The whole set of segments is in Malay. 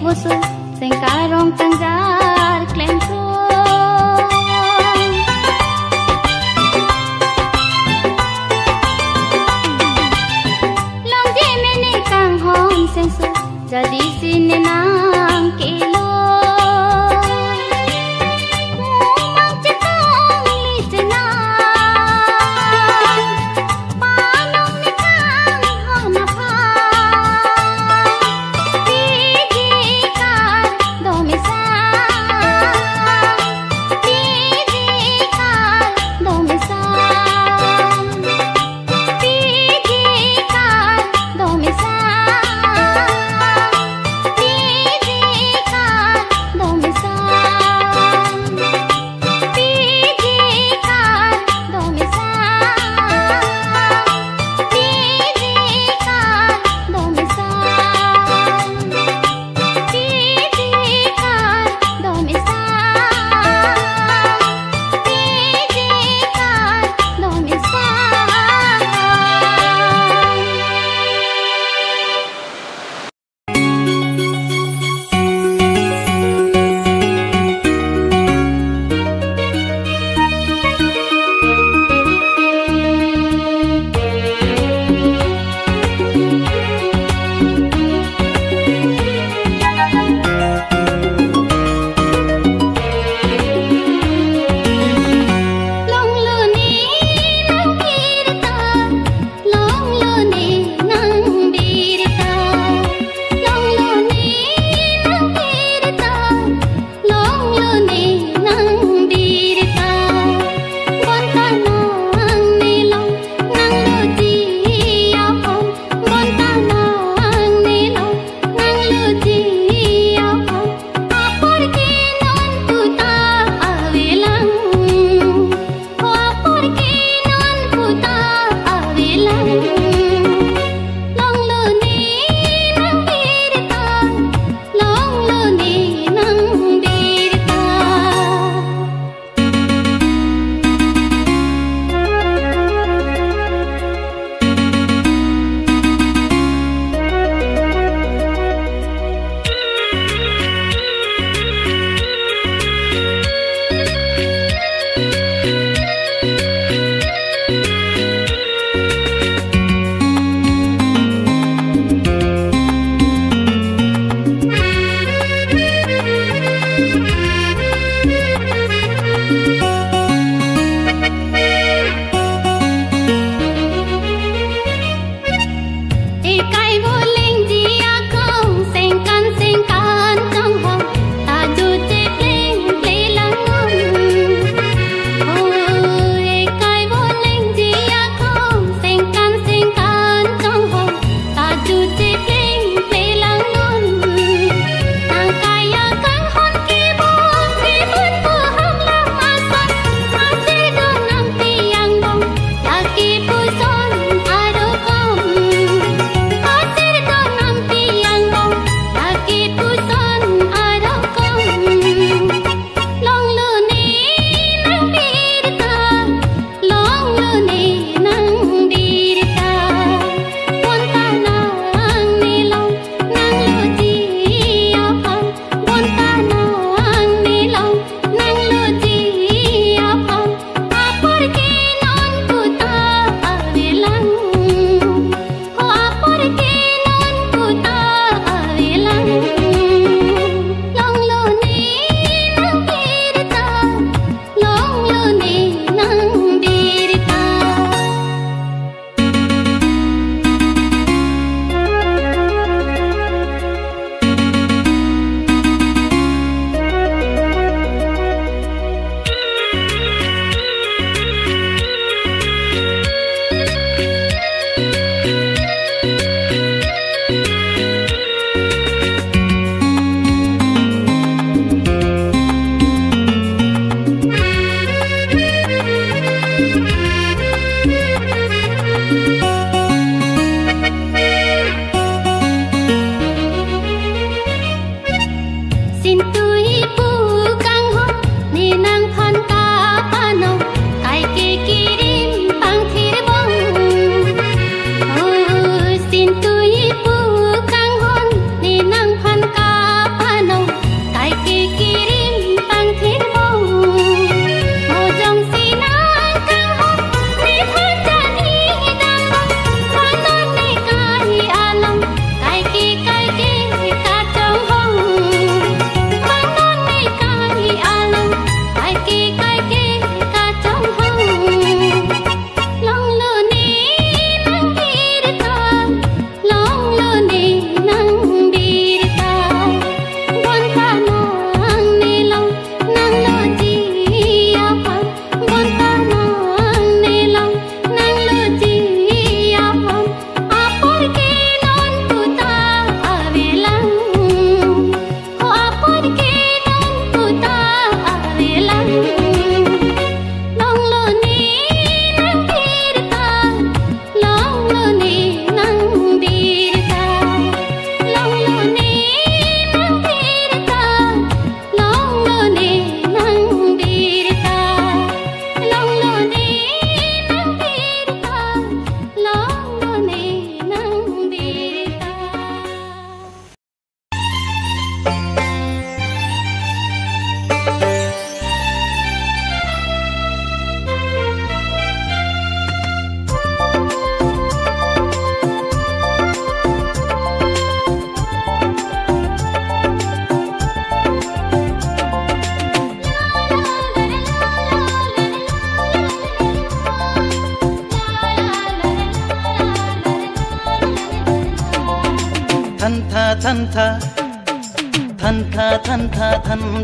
usul sing karong tanggar klentro. Long di meni kang hon sensu jadi sini nang kilo.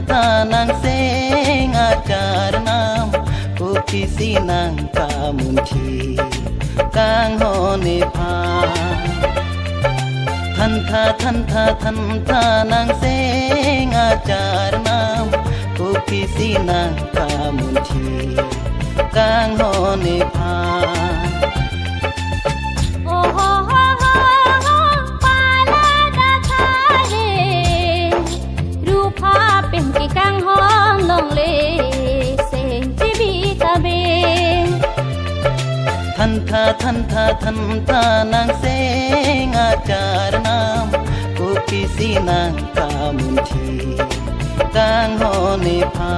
tha nang seng acar nam kopi sinang kamunti kang hone pha than tha nang seng acar nam kopi sinang kamunti kang hone pha than tha nang seng acar nam kopi sinang kamunti kang hone pha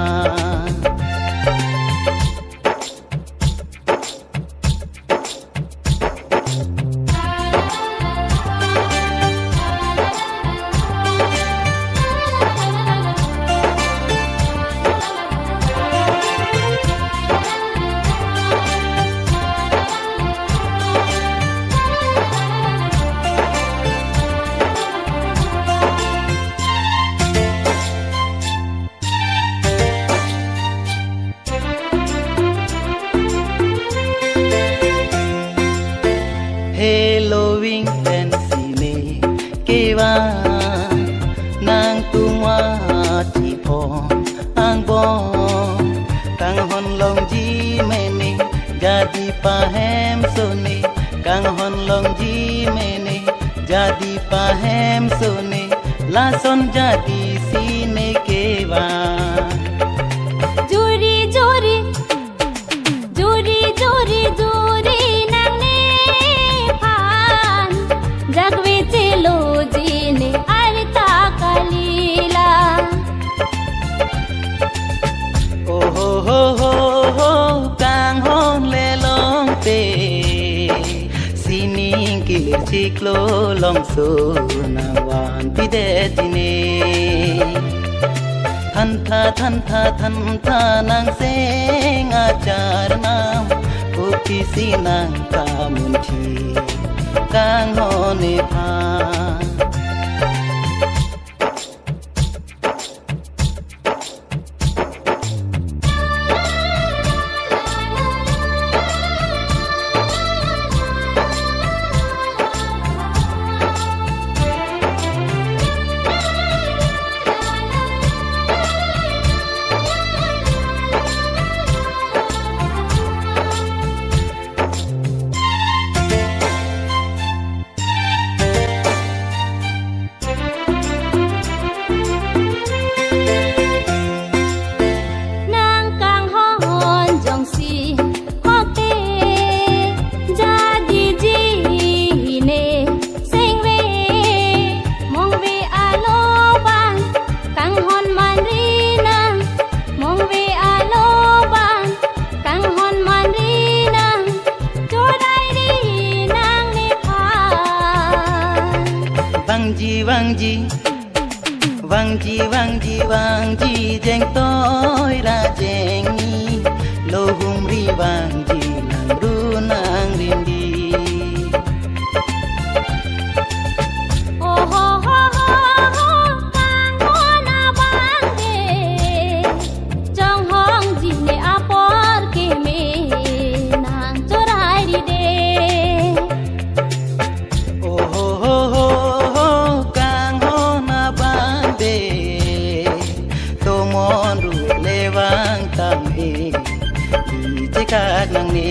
Halloween dan sine kewa nang tungwa chi po ang bon kang hon long ji mene jadi pahem sone kang hon long ji mene jadi pahem sone lason jadi sine kewa juri juri juri juri juri nang ne phan jagwe chelo jine arta kalila ho kang hon le long te sining kilir chiklo long so na wan pide tine than tha nang seng acar nam kopi sinang kamunti kang hone pha Wang ji jeng tôi ra jeng ni lo hum ri wang ji nang ru nang rin di kang hona bang de jong hong ji ne apor ke me nang chorai ri de kang hona bang de mon ru le wang tam e di che kak nang ne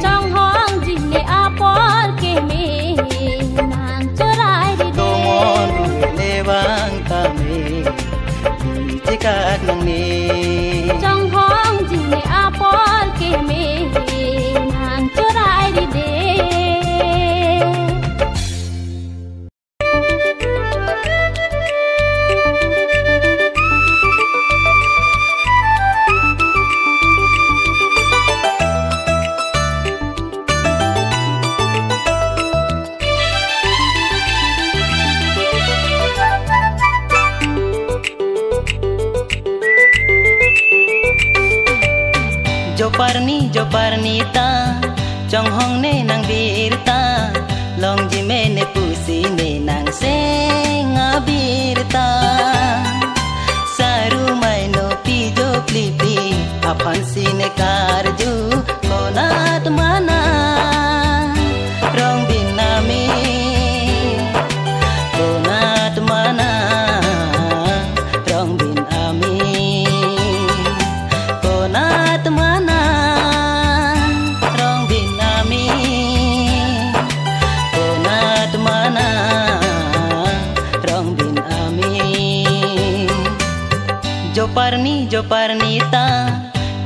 trong hong ji ne apor ke me nang chorai ri de mon ru le wang tam e di che kak nang ne trong hong ji ne apor ke me nang chorai ri de jo parni ta trong hong ne nang bir ta long ji me ne pusi ne nang se nga Joparni ta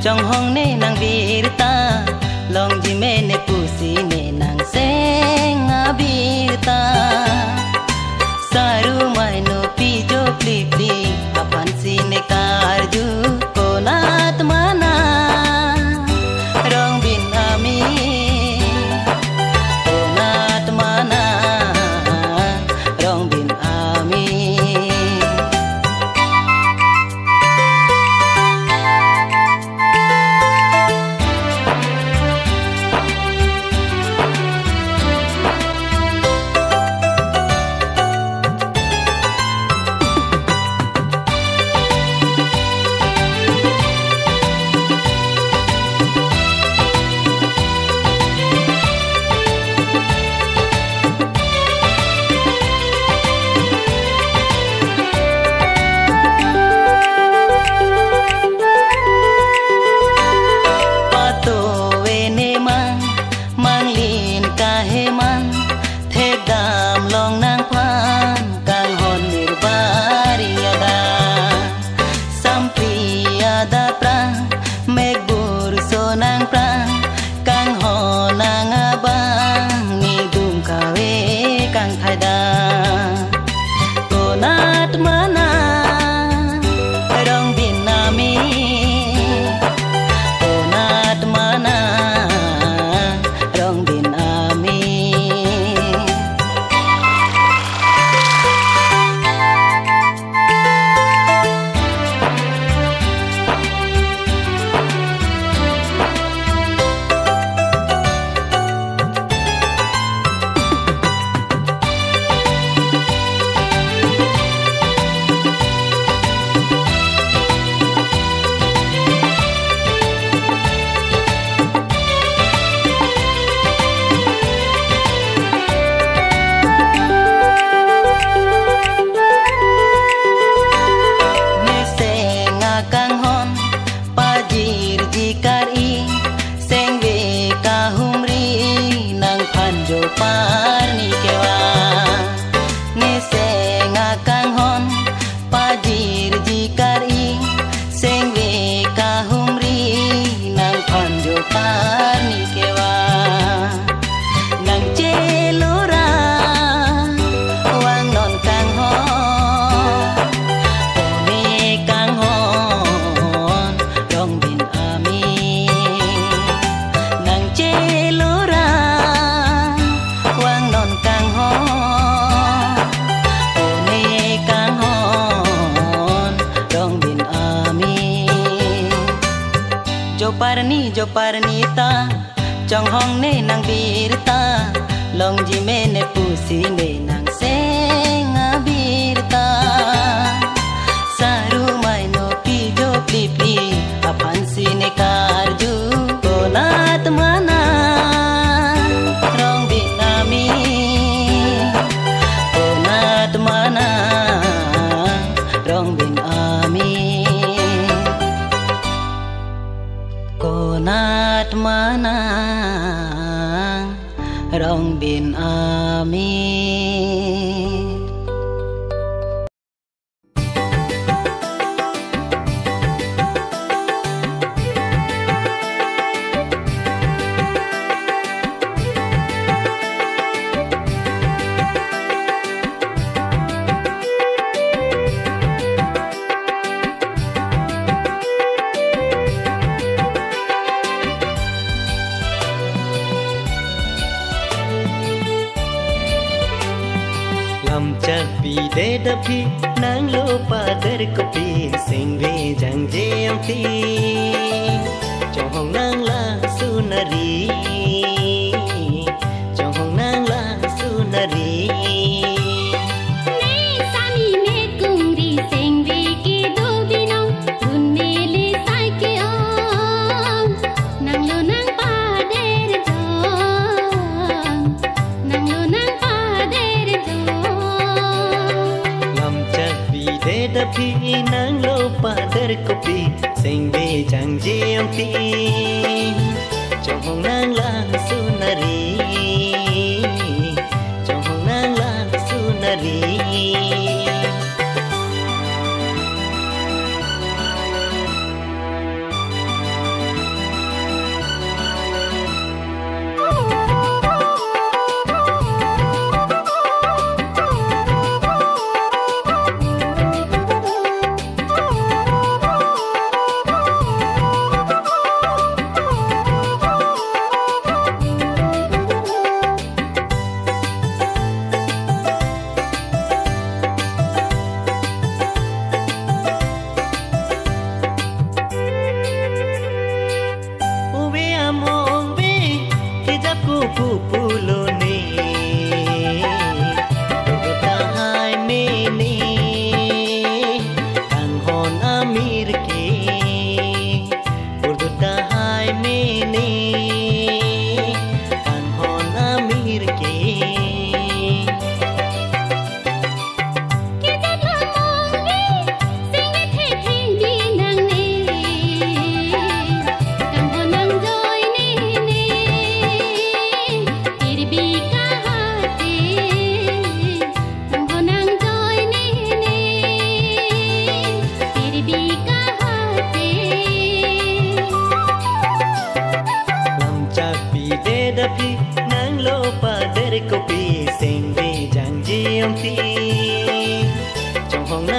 Chong hong ne nang birta Long jime ne pusi ne nang senga birta Saru mai no pijo plipli Apan si ne karju konat mana Rong bin ami konat mana Rong bin ami Joparni kewa Nese ngakang hon Pajir jikari Sengwe kahumri Nang pan Joparni kewa Nang celora Wang non kang hon Pone kang hon Rong bin ami Nang celora Wang non kang hon One kang hon Rong bin ami Joparni ta Chong hong ne nang birta Long jime ne pusi ne nang senga birta Saru mai no pijo plipli Apan si ne karju konat mana Rong bin ami konat mana Rong bin ami konat mana Rong bin ami Pide dapi nang lupa terkopi singwe jang jemti Johong nang la sunari Johong nang la sunari Sami me kungri sengwe ki dubinong Sun mele sai ke om Nang lo nang pader jong Nang lo nang pader jong Dapi nang lupa terkopi singwe jang jemti Johong nang la sunari Johong nang la sunari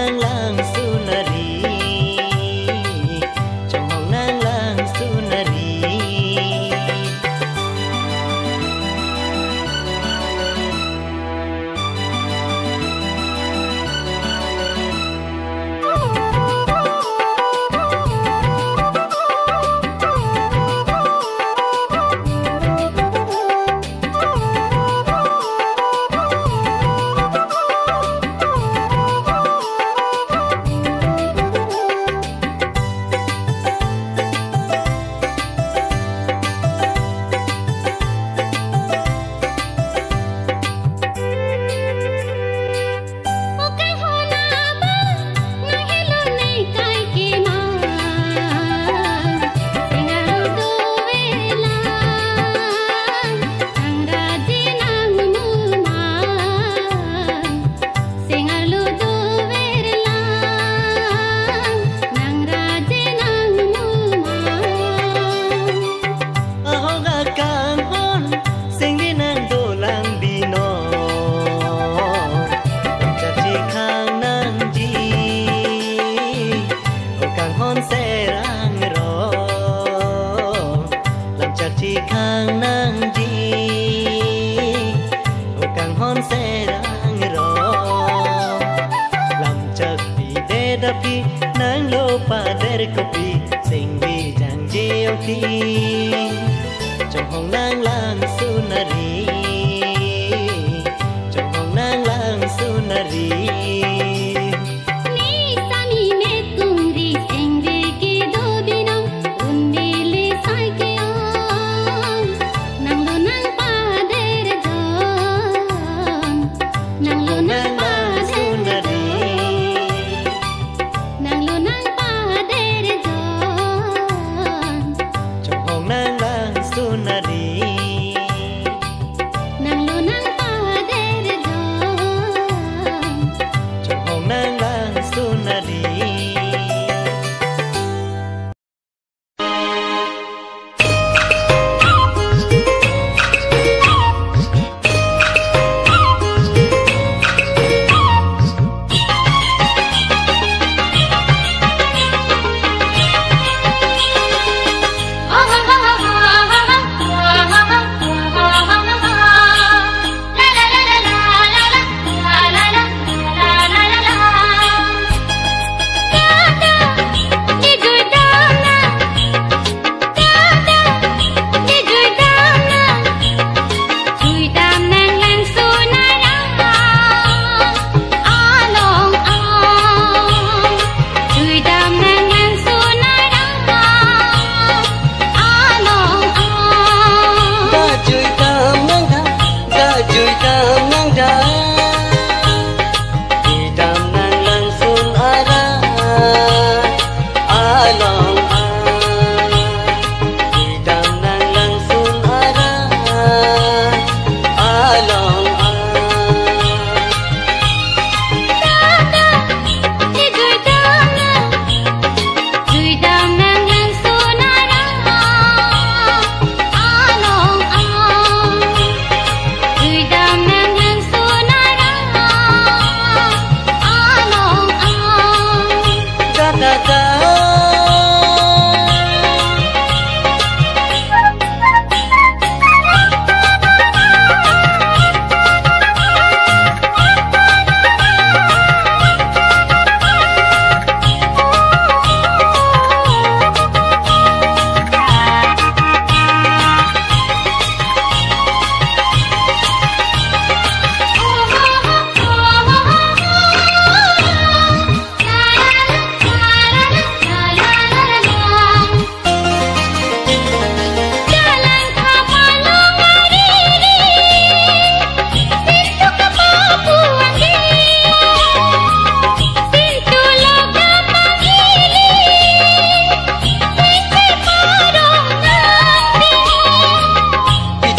nang lang sunari, trong hong nang lang sunari. Nang lupa dari kopi sing bijang jioki trong hong nang lang sunari, trong hong nang lang sunari.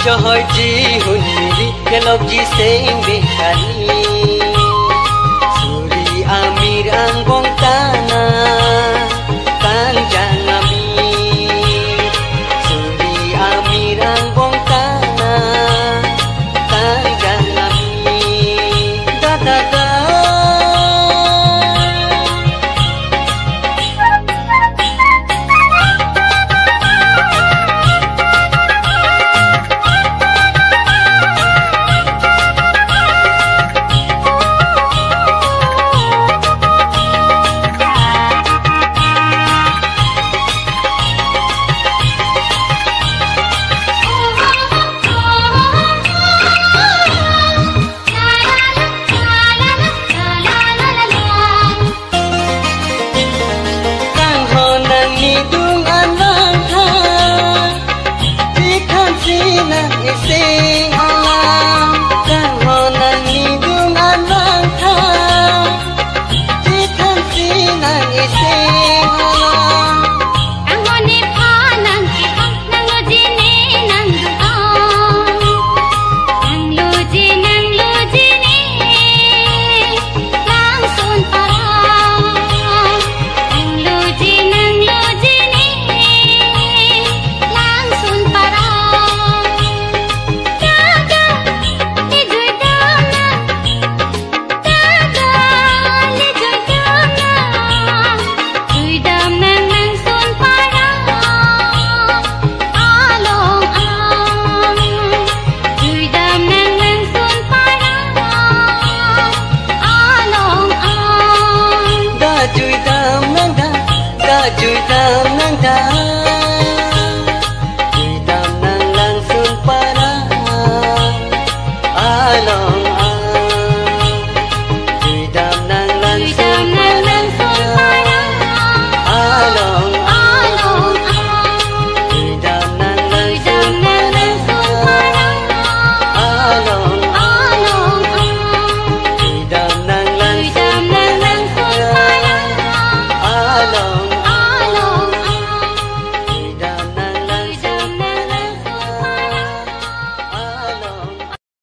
cho hỏi chi hồn đi cái lộc chi sinh về cánh